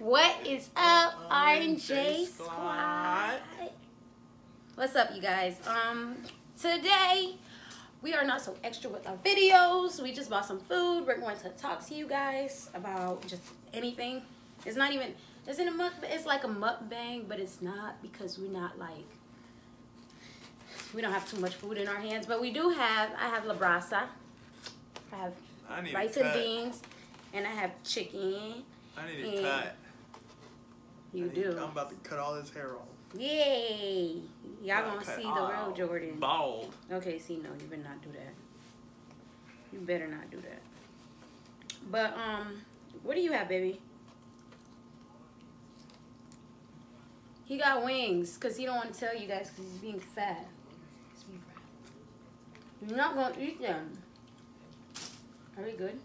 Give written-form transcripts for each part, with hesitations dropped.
What is up, R&J Squad? What's up, you guys? Today we are not so extra with our videos. We just bought some food. We're going to talk to you guys about just anything. It's not even, it's in a mukbang. It's like a mukbang, but it's not because we're not like, we don't have too much food in our hands. But we do have, I have la brasa. I have rice and beans, and I have chicken. I need a cut. You do. I'm about to cut all his hair off. Yay! Y'all gonna see the real Jordan. Bald. Okay, see, no, you better not do that. You better not do that. But, what do you have, baby? He got wings, because he don't want to tell you guys, because he's being fat. He's being fat. You're not going to eat them. Are they good?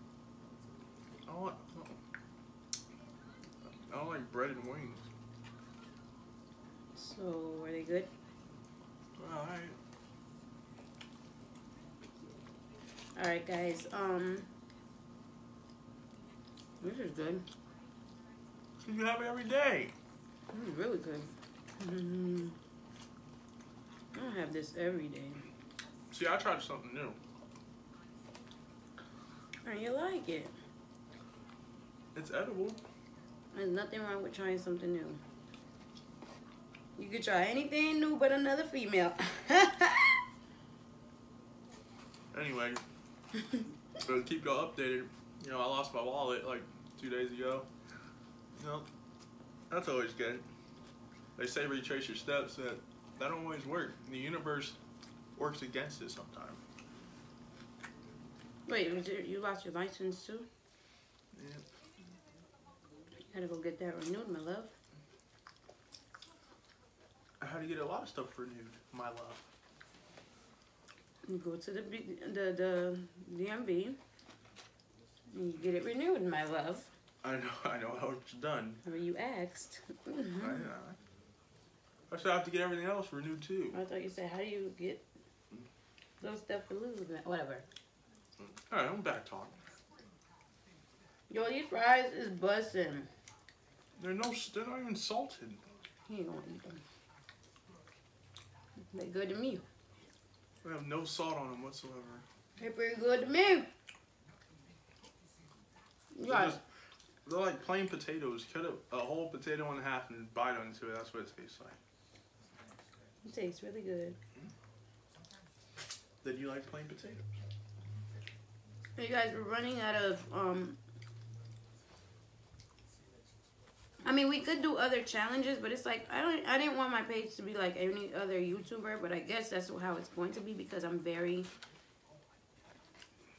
I don't like bread and wings. So, are they good? Alright. Alright, guys. This is good. You have it every day. This is really good. I don't have this every day. See, I tried something new. And you like it. It's edible. There's nothing wrong with trying something new. You could try anything new but another female. Anyway, so to keep y'all updated, you know, I lost my wallet like 2 days ago. You know, that's always good. They say retrace your steps, that don't always work. The universe works against it sometimes. Wait, you lost your license too? Yeah. Gotta go get that renewed, my love. I had to get a lot of stuff renewed, my love. You go to the DMV and you get it renewed, my love. I know how it's done. I mean, you asked. I should have to get everything else renewed too. I thought you said, how do you get those stuff renewed? Whatever. Alright, I'm back talking. Yo, these fries is busting. They're not even salted. He ain't gonna eat them. They good to me. They have no salt on them whatsoever. They're pretty good to me. They're like plain potatoes. Cut a whole potato in half and bite into it. That's what it tastes like. It tastes really good. Then you like plain potatoes? Hey guys, we're running out of I mean, we could do other challenges, but it's like I didn't want my page to be like any other YouTuber, but I guess that's how it's going to be because I'm very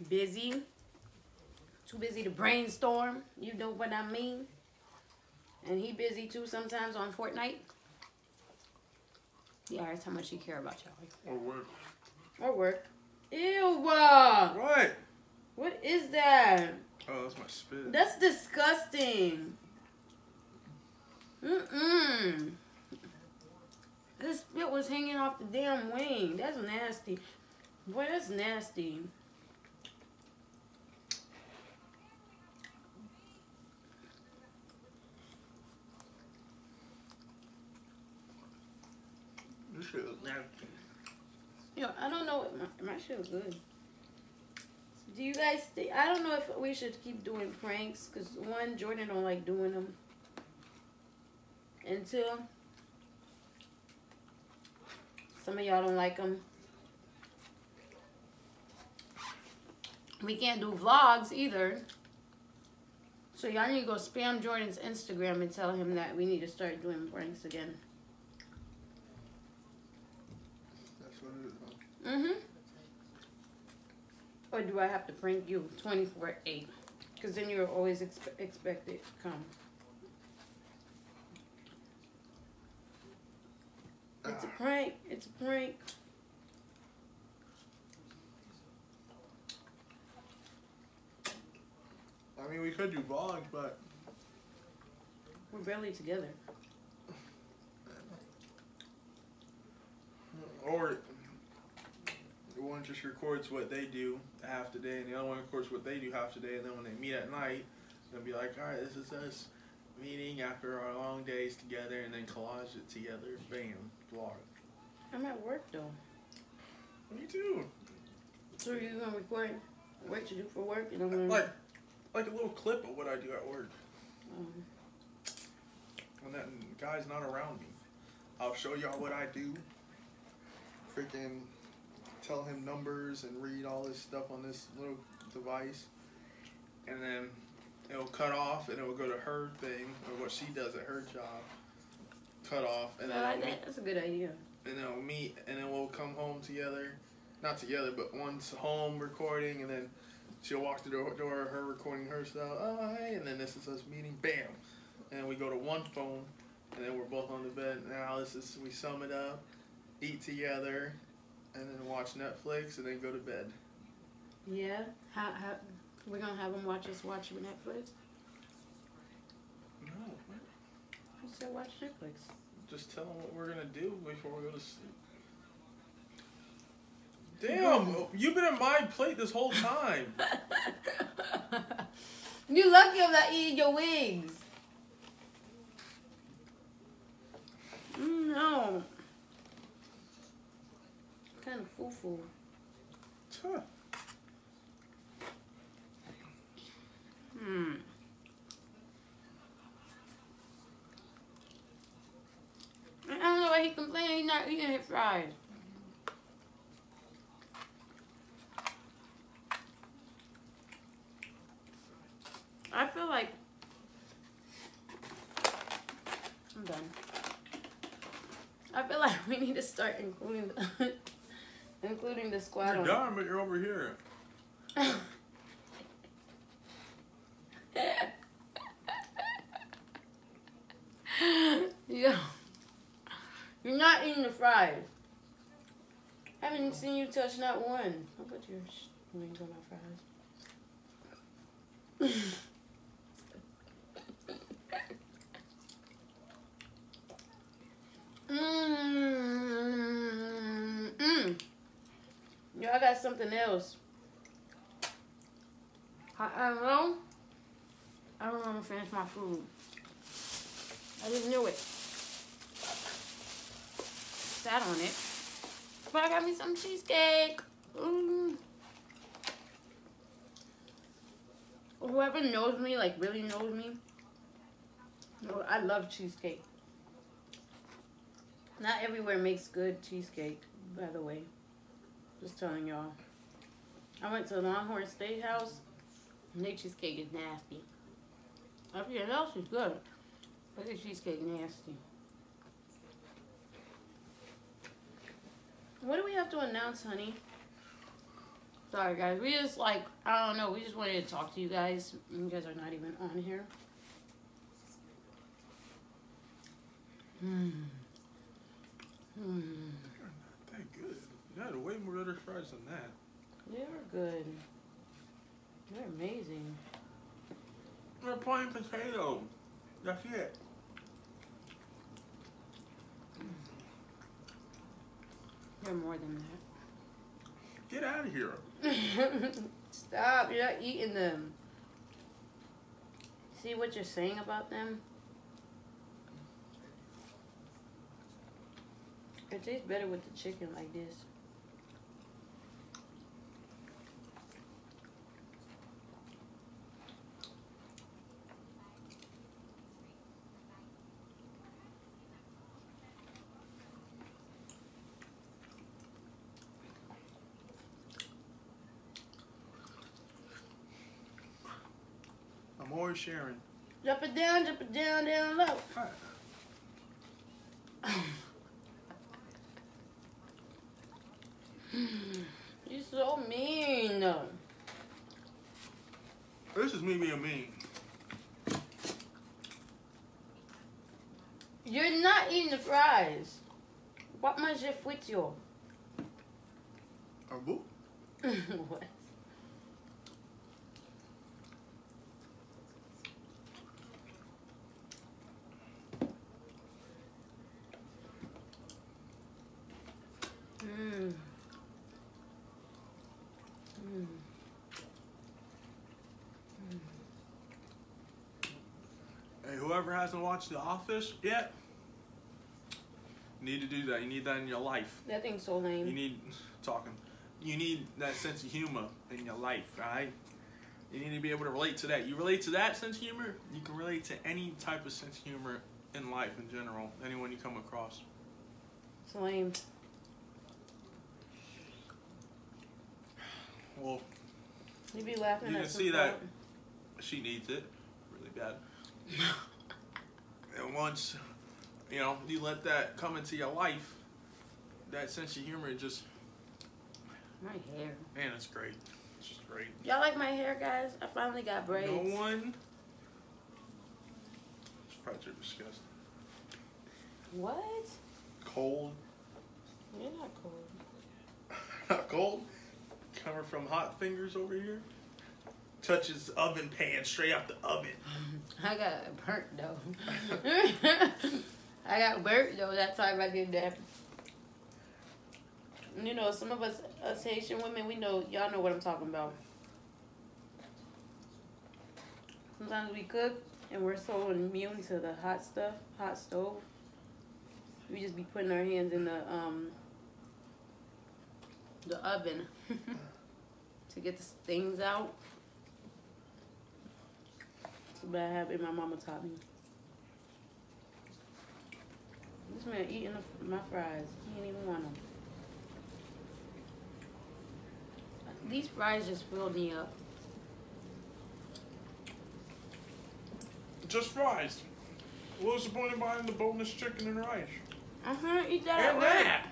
busy. Too busy to brainstorm. You know what I mean? And he busy too sometimes on Fortnite. Yeah, that's how much he care about y'all. Or work. Or work. Ew. What? What is that? Oh, that's my spit. That's disgusting. This spit was hanging off the damn wing. That's nasty. Boy, that's nasty. This shit is nasty. Yo, I don't know. My shit was good. Do you guys think? I don't know if we should keep doing pranks. Because one, Jordan don't like doing them. And two, some of y'all don't like them. We can't do vlogs either. So y'all need to go spam Jordan's Instagram and tell him that we need to start doing pranks again. That's what it is, huh? Or do I have to prank you 24/8? Because then you're always expected to come. It's a prank. It's a prank. I mean, we could do vlogs, but We're barely together. Or one just records what they do half the day, and the other one records what they do half the day, and then when they meet at night, they'll be like, all right, this is us. meeting after our long days together and then collage it together. Bam, vlog. I'm at work though. Me too. So you're gonna record what you do for work, and I'm gonna like a little clip of what I do at work. um, When that guy's not around me, I'll show y'all what I do. Freaking tell him numbers and read all this stuff on this little device, and then it'll cut off and it'll go to her thing or what she does at her job. Cut off, and then I like that. That's a good idea. And then we'll meet, and then we'll come home together. Not together, but one's home recording, and then she'll walk through the door, her recording her stuff. Oh, hey, and then this is us meeting. Bam, and we go to one phone, and then we're both on the bed. Now we sum it up, eat together, and then watch Netflix, and then go to bed. Yeah. How we're gonna have them watch Netflix? No, what? You said watch Netflix. Just tell them what we're gonna do before we go to sleep. Damn, you've been at my plate this whole time. You lucky I'm not eating your wings. No. Kind of foo-foo. Huh. I don't know why he complaining he's not eating his fries. I feel like I'm done. I feel like we need to start including the squad. You're done, but you're over here. Yeah. You're not eating the fries. I haven't seen you touch not one. I'll put your wings on my fries. Yo, I got something else. I don't know. I don't want to finish my food. I just knew it. Sat on it. But I got me some cheesecake. Whoever knows me, like really knows me, I love cheesecake. Not everywhere makes good cheesecake, by the way. Just telling y'all. I went to Longhorn Steakhouse, and their cheesecake is nasty. Everything else is good, but their cheesecake nasty. What do we have to announce, honey? Sorry, guys. We just I don't know. We just wanted to talk to you guys. You guys are not even on here. They're not that good. You had way more better fries than that. They are good. They're amazing. They're plain potato. That's it. They're more than that. Get out of here. Stop. You're not eating them. See what you're saying about them? It tastes better with the chicken like this. I'm always sharing. Drop it down, down low. You're so mean. This is me being mean. You're not eating the fries. What mangez fouetio? Un bout? What? Hey, whoever hasn't watched The Office yet, you need to do that. You need that in your life. That thing's so lame. You need that sense of humor in your life, right? You need to be able to relate to that. You relate to that sense of humor, you can relate to any type of sense of humor in life in general. Anyone you come across. It's lame. Well, You be laughing you at can see that she needs it really bad. And once, you know, you let that come into your life, that sense of humor just... My hair. Man, it's great. It's just great. Y'all like my hair, guys? I finally got braids. No one... It's probably disgusting. What? Cold. You're not cold. Not cold? Coming from hot fingers over here. Touches oven pan straight out the oven. I got burnt though. I got burnt though that time I did that. You know, some of us Haitian women, we know, y'all know what I'm talking about. Sometimes we cook and we're so immune to the hot stuff, hot stove. We just be putting our hands in the oven to get the things out. That's what I have and my mama taught me. This man eating my fries. He ain't even want them. These fries just filled me up. Just fries. What was the point of buying the boneless chicken and rice? Eat that at And work. that.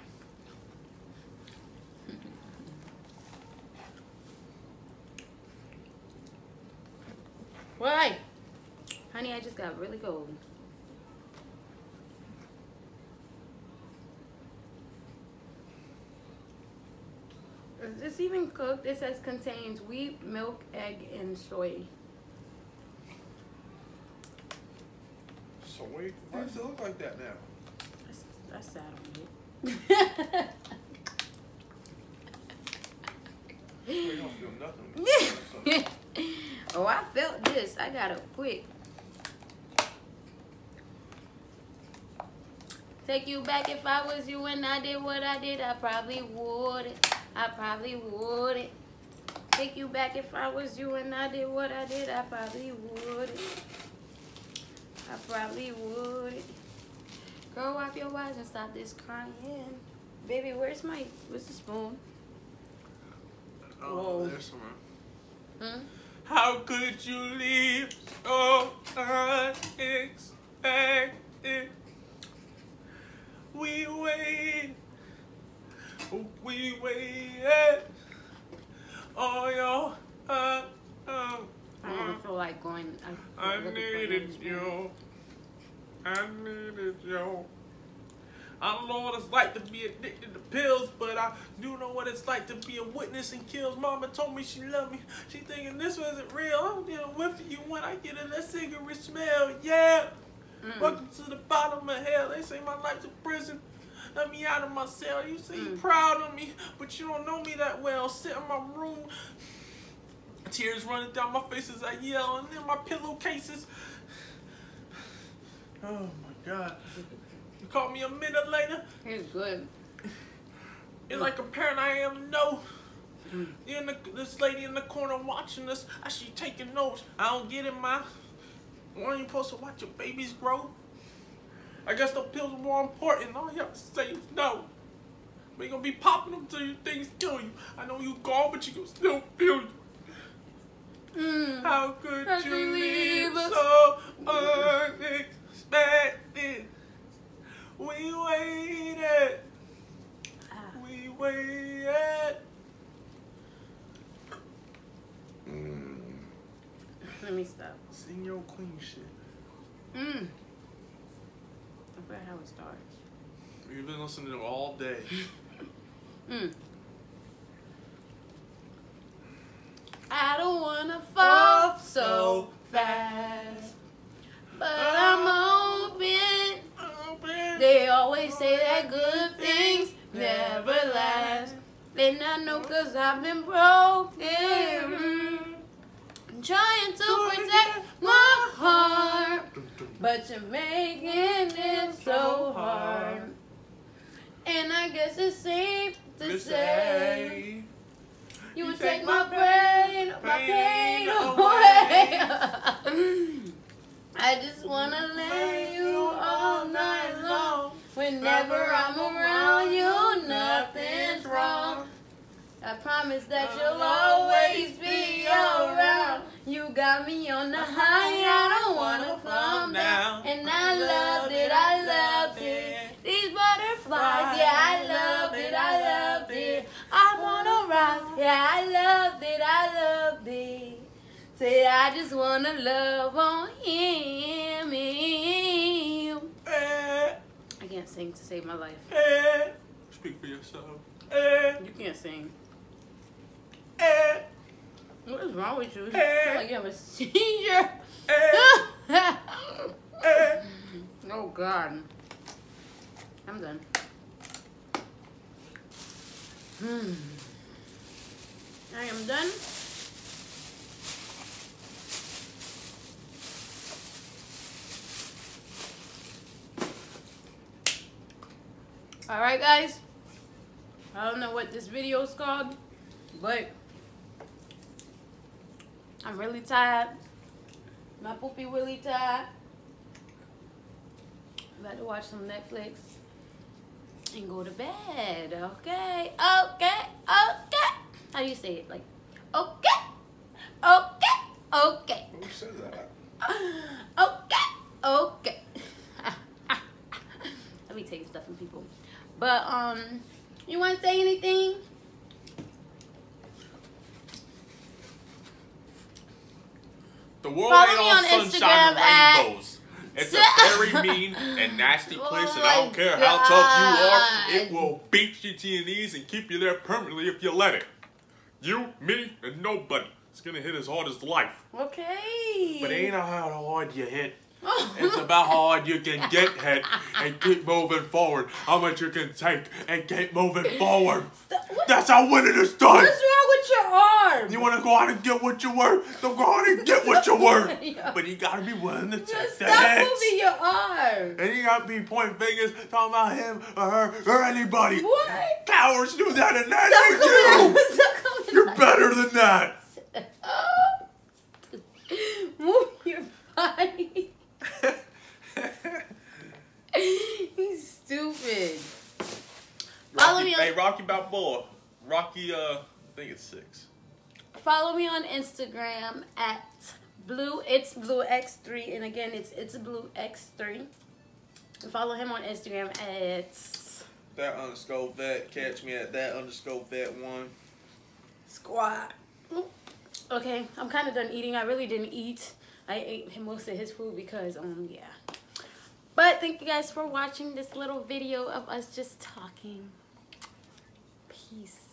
Why? Honey, I just got really cold. Is this even cooked? It says contains wheat, milk, egg, and soy. So wait, why does it look like that now? I sat on it. We don't feel nothing. Oh, I felt this. I got up quick. Take you back if I was you and I did what I did, I probably would. I probably would. Take you back if I was you and I did what I did, I probably would. I probably would. Girl, wipe your eyes and stop this crying. Baby, where's the spoon? Oh, Whoa. there's some. Hmm? How could you leave so unexpected? We waited. Oh, yo. I don't feel like going. I needed you. I needed you. I don't know what it's like to be addicted to pills, but I do know what it's like to be a witness in kills. Mama told me she loved me. She thinking this wasn't real. I'm dealing with you when I get in that cigarette smell. Yeah. Welcome to the bottom of hell. They say my life's a prison. Let me out of my cell. You say you're proud of me, but you don't know me that well. Sit in my room. Tears running down my face as I yell, and then my pillowcases. Oh my God. You called me a minute later. It's good. You're like a parent I am, no. This lady in the corner watching us. I she taking notes. I don't get it, ma. Why are you supposed to watch your babies grow? I guess the pills are more important. All you have to say is no. We ain't gonna be popping them till things kill you. I know you gone, but you can still feel you. How could you leave so unexpected? We waited. We waited. Let me stop. Sing your queen shit. I forgot how it starts. You've been listening to it all day. I don't wanna fall so fast, but I'm hoping. They always say that good things never last. And I know 'cause I've been broken. Trying to protect my heart. but you're making it so hard. And I guess it's safe to say you would take my pain away. I just wanna lay you all night long. Whenever I'm around you, nothing's wrong. I promise that you'll always be around. You got me on the high, I don't wanna come down. And I loved it, I loved it. These butterflies, yeah, I loved it, I loved it. I wanna rock, yeah, I loved it, I loved it. Say I just wanna love on him. I can't sing to save my life. Speak for yourself. You can't sing. What is wrong with you? You feel like you have a seizure. Oh God. I'm done. I am done. Alright guys, I don't know what this video is called, but I'm really tired. My poopy really tired. I'm about to watch some Netflix and go to bed. Okay, okay, okay. How do you say it? Like, okay, okay, okay. Who said that? Okay, okay. Let me take stuff from people. But you want to say anything? The world Follow ain't me all on sunshine Instagram and rainbows. It's a very mean and nasty place, and I don't care how tough you are, it will beat you to your knees and keep you there permanently if you let it. You, me, and nobody is gonna hit as hard as life. Okay. But it ain't how hard you hit. It's about how hard you can get hit and keep moving forward. How much you can take and keep moving forward. That's how winning is done. What's wrong with your arm? You want to go out and get what you're worth? Then go out and get what you're worth. But you got to be willing to take the hits. Stop moving your arm. And you got to be pointing fingers, talking about him or her or anybody. What? Cowards do that, and that's you. You're better than that. Move your body. He's stupid. Follow me on. Hey, Rocky Balboa. Rocky, I think it's 6. Follow me on Instagram at it's BlueX3, and again it's BlueX3. And follow him on Instagram at _vet. Catch me at that_vet1. Squad. Okay, I'm kind of done eating. I really didn't eat. I ate most of his food because yeah. But thank you guys for watching this little video of us just talking. Peace.